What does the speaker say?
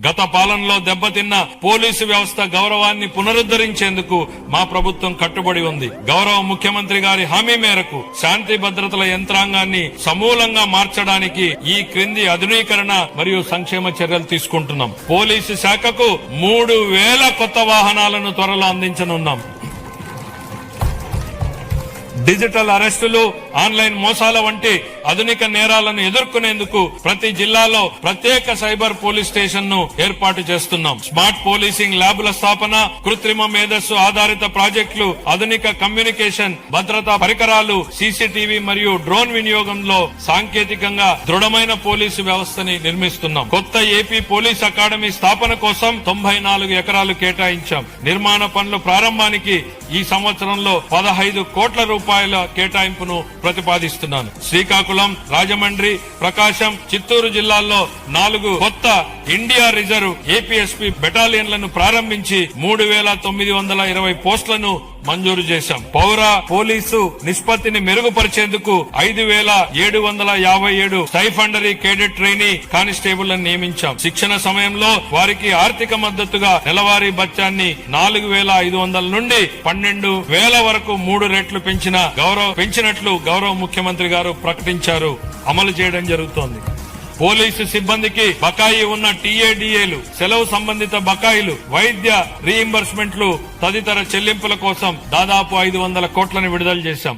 గత పాలనలో దెబ్బతిన్న పోలీసు వ్యవస్థ గౌరవాన్ని పునరుద్ధరించేందుకు మా ప్రభుత్వం కట్టుబడి ఉంది. గౌరవ ముఖ్యమంత్రి గారి హామీ మేరకు శాంతి భద్రతల యంత్రాంగాన్ని సమూలంగా మార్చడానికి ఈ క్రింది ఆధునీకరణ మరియు సంక్షేమ చర్యలు తీసుకుంటున్నాం. పోలీసు శాఖకు 3000 కొత్త వాహనాలను త్వరలో అందించనున్నాం. డిజిటల్ అరెస్టులు, ఆన్లైన్ మోసాల వంటి ఆధునిక నేరాలను ఎదుర్కొనేందుకు ప్రతి జిల్లాలో ప్రత్యేక సైబర్ పోలీస్ స్టేషన్ ను ఏర్పాటు చేస్తున్నాం. స్మార్ట్ పోలీసింగ్ ల్యాబ్ల స్థాపన, కృత్రిమ మేధస్సు ఆధారిత ప్రాజెక్టులు, ఆధునిక కమ్యూనికేషన్, భద్రతా పరికరాలు, సీసీటీవీ మరియు డ్రోన్ వినియోగంలో సాంకేతికంగా దృఢమైన పోలీసు వ్యవస్థని నిర్మిస్తున్నాం. కొత్త ఏపీ పోలీస్ అకాడమీ స్థాపన కోసం 94 ఎకరాలు కేటాయించాం. నిర్మాణ పనుల ప్రారంభానికి ఈ సంవత్సరంలో 15 కోట్ల రూపాయల కేటాయింపును ప్రతిపాదిస్తున్నాను. శ్రీకాకుళం, రాజమండ్రి, ప్రకాశం, చిత్తూరు జిల్లాల్లో 4 కొత్త ఇండియా రిజర్వ్ ఏపీఎస్పీ బెటాలియన్లను ప్రారంభించి 3920 పోస్టులను మంజూరు చేశాం. పౌర పోలీసు నిష్పత్తిని మెరుగుపరిచేందుకు 5757 స్టైఫండరీ కేడెట్ ట్రైనీ కానిస్టేబుళ్లను నియమించాం. శిక్షణ సమయంలో వారికి ఆర్థిక మద్దతుగా నెలవారీ భత్యాన్ని 4500 నుండి 12000 వరకు 3 రెట్లు పెంచినట్లు గౌరవ ముఖ్యమంత్రి గారు ప్రకటించారు. అమలు చేయడం జరుగుతోంది. పోలీసు సిబ్బందికి బకాయి ఉన్న టీఏడీఏలు, సెలవు సంబంధిత బకాయిలు, వైద్య రీయింబర్స్మెంట్లు తదితర చెల్లింపుల కోసం దాదాపు 500 కోట్లను విడుదల చేశాం.